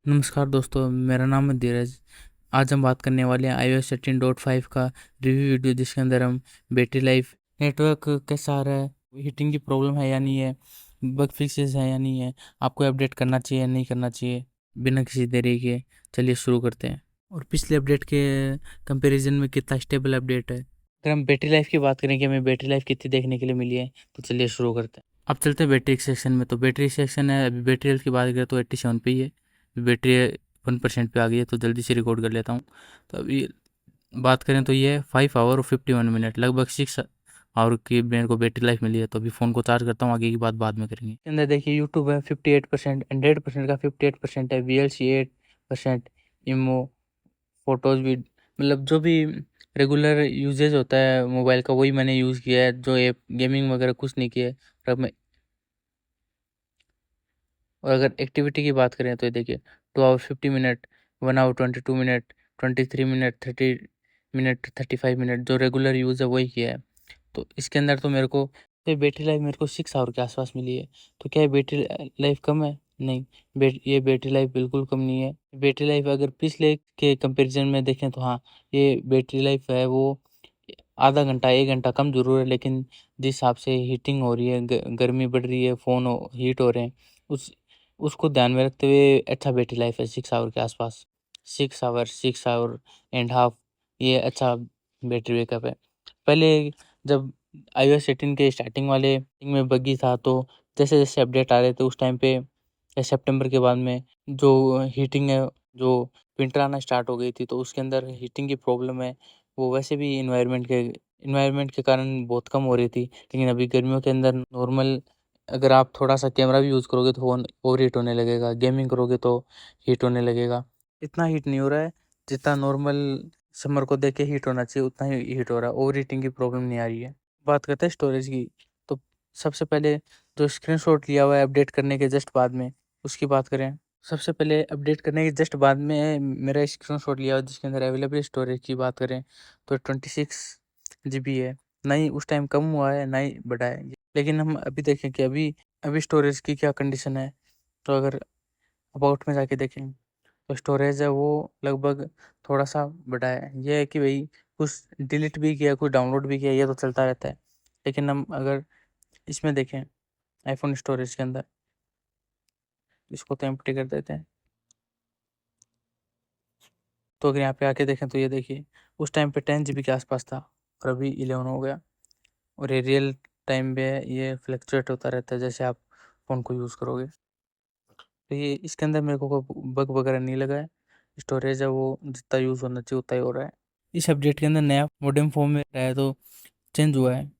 नमस्कार दोस्तों, मेरा नाम है धीरज। आज हम बात करने वाले हैं iOS 13.5 का रिव्यू वीडियो, जिसके अंदर हम बैटरी लाइफ, नेटवर्क कैसा आ रहा है, हीटिंग की प्रॉब्लम है या नहीं है, बग फिक्सेस है या नहीं है, आपको अपडेट करना चाहिए या नहीं करना चाहिए। बिना किसी देरी के चलिए शुरू करते हैं। और पिछले अपडेट के कंपैरिजन में कितना स्टेबल अपडेट है। अगर हम बैटरी लाइफ की बात करें कि हमें बैटरी लाइफ कितनी देखने के लिए मिली है, तो चलिए शुरू करते हैं। अब चलते हैं बैटरी सेक्शन में। तो बैटरी सेक्शन है, अभी बैटरी हेल्थ की बात करें तो 87 पे ही है। बैटरी 1% पे आ गई है, तो जल्दी से रिकॉर्ड कर लेता हूँ। तो अभी बात करें तो ये 5 आवर और 51 मिनट, लगभग 6 आवर की मेरे को बैटरी लाइफ मिली है। तो अभी फ़ोन को चार्ज करता हूँ, आगे की बात बाद में करेंगे। इसके अंदर देखिए यूट्यूब है 58%, 100% का 58% है, VLC 8%, इमो, फोटोज़ भी, मतलब जो भी रेगुलर यूजेज होता है मोबाइल का वही मैंने यूज़ किया है। जो ऐप गेमिंग वगैरह कुछ नहीं किया है। और अगर एक्टिविटी की बात करें तो ये देखिए 2 hour 50 minute, 1 hour 22 minute, 23 minute, 30 minute, 35 minute, जो रेगुलर यूज़ है वही किया है। तो इसके अंदर तो मेरे को ये बैटरी लाइफ मेरे को 6 आवर के आसपास मिली है। तो क्या ये बैटरी लाइफ कम है? नहीं, ये बैटरी लाइफ बिल्कुल कम नहीं है। बैटरी लाइफ अगर पिछले के कंपेरिजन में देखें तो हाँ, ये बैटरी लाइफ है वो आधा घंटा 1 घंटा कम ज़रूर है, लेकिन जिस हिसाब से हीटिंग हो रही है, गर्मी बढ़ रही है, फ़ोन हीट हो रहे हैं, उस उसको ध्यान में रखते हुए अच्छा बैटरी लाइफ है 6 आवर के आसपास। 6 आवर, 6 आवर एंड हाफ, ये अच्छा बैटरी बैकअप है। पहले जब iOS 18 के स्टार्टिंग वाले में बग्गी था, तो जैसे जैसे अपडेट आ रहे थे उस टाइम पे या सितंबर के बाद में जो हीटिंग है, जो विंटर आना स्टार्ट हो गई थी, तो उसके अंदर हीटिंग की प्रॉब्लम है वो वैसे भी इन्वायरमेंट के कारण बहुत कम हो रही थी। लेकिन अभी गर्मियों के अंदर नॉर्मल अगर आप थोड़ा-सा कैमरा भी यूज़ करोगे तो फ़ोन ओवर हीट होने लगेगा, गेमिंग करोगे तो हीट होने लगेगा। इतना हीट नहीं हो रहा है जितना नॉर्मल समर को देख के हीट होना चाहिए, उतना ही हीट हो रहा है, ओवर हीटिंग की प्रॉब्लम नहीं आ रही है। बात करते हैं स्टोरेज की, तो सबसे पहले जो स्क्रीनशॉट लिया हुआ है अपडेट करने के जस्ट बाद में, उसकी बात करें। सबसे पहले अपडेट करने के जस्ट बाद में मेरा स्क्रीनशॉट लिया हुआ है, जिसके अंदर अवेलेबल स्टोरेज की बात करें तो 26 जीबी है। ना ही उस टाइम कम हुआ है, ना ही बढ़ा है। लेकिन हम अभी देखें कि अभी अभी स्टोरेज की क्या कंडीशन है। तो अगर अबाउट में जाके देखें तो स्टोरेज है वो लगभग थोड़ा-सा बढ़ा है। ये है कि भई कुछ डिलीट भी किया, कुछ डाउनलोड भी किया, ये तो चलता रहता है। लेकिन हम अगर इसमें देखें आईफ़ोन स्टोरेज के अंदर, इसको तो एम्प्टी कर देते हैं। तो अगर यहाँ पे आके देखें तो ये देखिए उस टाइम पे 10 जीबी के आसपास था और अभी 11 हो गया। और ये रियल टाइम पे ये फ्लक्चुएट होता रहता है जैसे आप फ़ोन को यूज़ करोगे। तो ये इसके अंदर मेरे को कोई बग वगैरह नहीं लगा है। स्टोरेज है वो जितना यूज़ होना चाहिए उतना ही हो रहा है। इस अपडेट के अंदर नया मॉडेम फ़ॉर्म में है, तो चेंज हुआ है,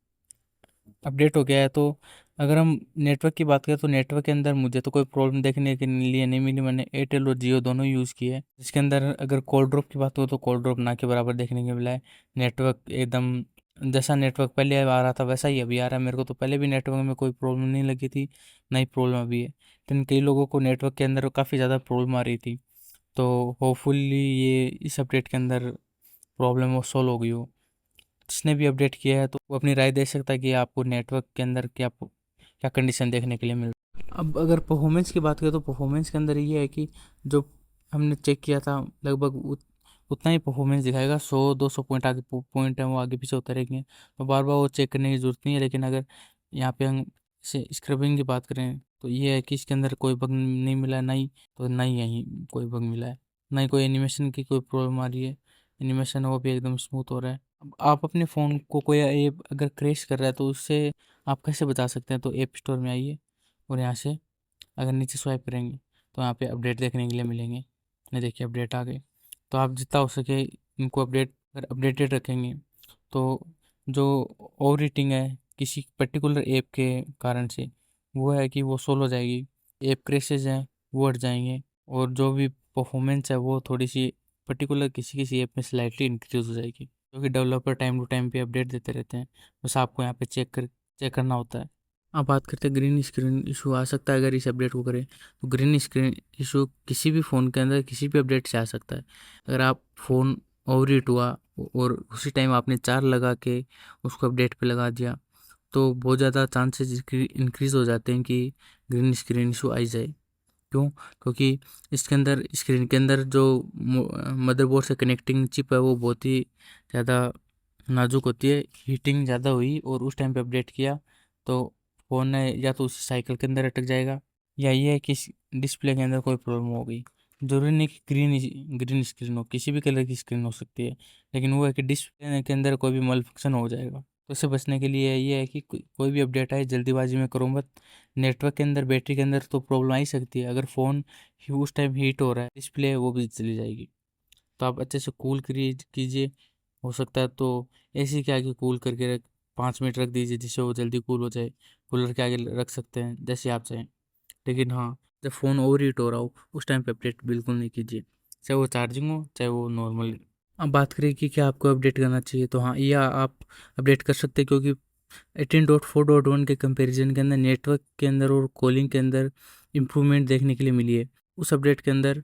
अपडेट हो गया है। तो अगर हम नेटवर्क की बात करें तो नेटवर्क के अंदर मुझे तो कोई प्रॉब्लम देखने के लिए नहीं मिली। मैंने एयरटेल और जियो दोनों यूज़ किए हैं। इसके अंदर अगर कॉल ड्रॉप की बात हो तो कॉल ड्रॉप ना के बराबर देखने को मिला है। नेटवर्क एकदम जैसा नेटवर्क पहले आ रहा था वैसा ही अभी आ रहा है। मेरे को तो पहले भी नेटवर्क में कोई प्रॉब्लम नहीं लगी थी, ना ही प्रॉब्लम अभी है। लेकिन कई लोगों को नेटवर्क के अंदर काफ़ी ज़्यादा प्रॉब्लम आ रही थी। तो होपफुली ये इस अपडेट के अंदर प्रॉब्लम वो सॉल्व हो गई हो। जिसने भी अपडेट किया है तो वो अपनी राय दे सकता है कि आपको नेटवर्क के अंदर क्या क्या कंडीशन देखने के लिए मिल रहा है। अब अगर परफॉर्मेंस की बात करें तो परफॉर्मेंस के अंदर ये है कि जो हमने चेक किया था लगभग उतना ही परफॉर्मेंस दिखाएगा। 100-200 पॉइंट आगे पॉइंट है वो आगे पीछे होते रहेंगे, तो बार बार वो चेक करने की ज़रूरत नहीं है। लेकिन अगर यहाँ पे हम से स्क्रबिंग की बात करें तो ये है कि इसके अंदर कोई बग नहीं मिला है, ना ही यहीं कोई बग मिला है, ना ही कोई एनिमेशन की कोई प्रॉब्लम आ रही है। एनिमेशन है वो भी एकदम स्मूथ हो रहा है। अब आप अपने फ़ोन को कोई ऐप अगर क्रैश कर रहा है तो उससे आप कैसे बचा सकते हैं। तो ऐप स्टोर में आइए और यहाँ से अगर नीचे स्वाइप करेंगे तो यहाँ पे अपडेट देखने के लिए मिलेंगे। ये देखिए अपडेट आ गए। तो आप जितना हो सके इनको अपडेटेड रखेंगे तो जो ओवर हीटिंग है किसी पर्टिकुलर ऐप के कारण से वो है कि वो सोल्व हो जाएगी। ऐप क्रैशेज हैं वो हट जाएंगे, और जो भी परफॉर्मेंस है वो थोड़ी सी पर्टिकुलर किसी किसी ऐप में स्लाइटली इंक्रीज हो जाएगी, क्योंकि डेवलपर टाइम टू टाइम पे अपडेट देते रहते हैं। बस आपको यहाँ पे चेक करना होता है। अब बात करते हैं ग्रीन स्क्रीन इशू आ सकता है अगर इस अपडेट को करें तो। ग्रीन स्क्रीन इशू किसी भी फ़ोन के अंदर किसी भी अपडेट से आ सकता है। अगर आप फ़ोन ओवर हीट हुआ और उसी टाइम आपने चार्ज लगा के उसको अपडेट पे लगा दिया तो बहुत ज़्यादा चांसेस इंक्रीज़ हो जाते हैं कि ग्रीन स्क्रीन इशू आ जाए। क्यों? क्योंकि इसके अंदर स्क्रीन के अंदर जो मदरबोर्ड से कनेक्टिंग चिप है वो बहुत ही ज़्यादा नाजुक होती है। हीटिंग ज़्यादा हुई और उस टाइम पे अपडेट किया तो फ़ोन ने या तो उसी साइकिल के अंदर अटक जाएगा, या ये है कि डिस्प्ले के अंदर कोई प्रॉब्लम हो गई। ज़रूरी नहीं कि ग्रीन स्क्रीन हो, किसी भी कलर की स्क्रीन हो सकती है, लेकिन वो है कि डिस्प्ले के अंदर कोई भी मल फंक्शन हो जाएगा। तो इससे बचने के लिए ये है कि कोई भी अपडेट आए जल्दीबाजी में करो मत। नेटवर्क के अंदर, बैटरी के अंदर तो प्रॉब्लम आ ही सकती है। अगर फ़ोन उस टाइम हीट हो रहा है, डिस्प्ले वो भी चली जाएगी। तो आप अच्छे से कूल कीजिए। हो सकता है तो एसी के आगे कूल करके 5 मिनट रख दीजिए, जिससे वो जल्दी कूल हो जाए। कूलर के आगे रख सकते हैं, जैसे आप चाहें। लेकिन हाँ, जब फ़ोन ओवर हीट हो रहा हो उस टाइम पे अपडेट बिल्कुल नहीं कीजिए, चाहे वो चार्जिंग हो चाहे वो नॉर्मल। अब बात करें कि क्या आपको अपडेट करना चाहिए, तो हाँ, ये आप अपडेट कर सकते हैं, क्योंकि 18.4.1 के कंपैरिजन के अंदर नेटवर्क के अंदर और कॉलिंग के अंदर इम्प्रूवमेंट देखने के लिए मिली है। उस अपडेट के अंदर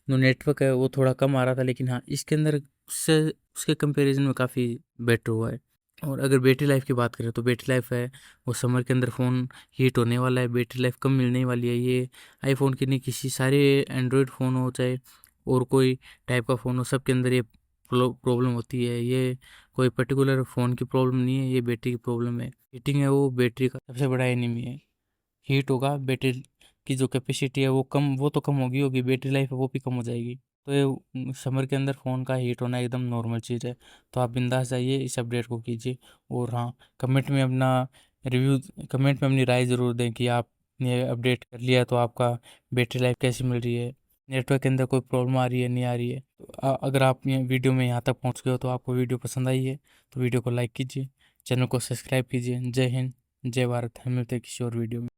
जो नेटवर्क है वो थोड़ा कम आ रहा था, लेकिन हाँ, इसके अंदर उससे उसके कंपैरिजन में काफ़ी बेटर हुआ है। और अगर बैटरी लाइफ की बात करें तो बैटरी लाइफ है वो समर के अंदर फ़ोन हीट होने वाला है, बैटरी लाइफ कम मिलने वाली है। ये आईफोन के नहीं, किसी सारे एंड्रॉयड फ़ोन हो चाहे और कोई टाइप का फ़ोन हो, सब के अंदर ये प्रॉब्लम होती है। ये कोई पर्टिकुलर फ़ोन की प्रॉब्लम नहीं है, ये बैटरी की प्रॉब्लम है। हीटिंग है वो बैटरी का सबसे बड़ा एनिमी है। हीट होगा, बैटरी की जो कैपेसिटी है वो तो कम होगी होगी, बैटरी लाइफ है वो भी कम हो जाएगी। तो ये समर के अंदर फ़ोन का हीट होना एकदम नॉर्मल चीज़ है। तो आप बिंदास जाइए, इस अपडेट को कीजिए। और हाँ, कमेंट में अपना रिव्यू कमेंट में अपनी राय ज़रूर दें कि आपने अपडेट कर लिया तो आपका बैटरी लाइफ कैसी मिल रही है, नेटवर्क के अंदर कोई प्रॉब्लम आ रही है नहीं आ रही है। तो अगर आप ये वीडियो में यहाँ तक पहुँच गए हो तो आपको वीडियो पसंद आई है तो वीडियो को लाइक कीजिए, चैनल को सब्सक्राइब कीजिए। जय हिंद, जय भारत। हम मिलते हैं किसी और वीडियो में।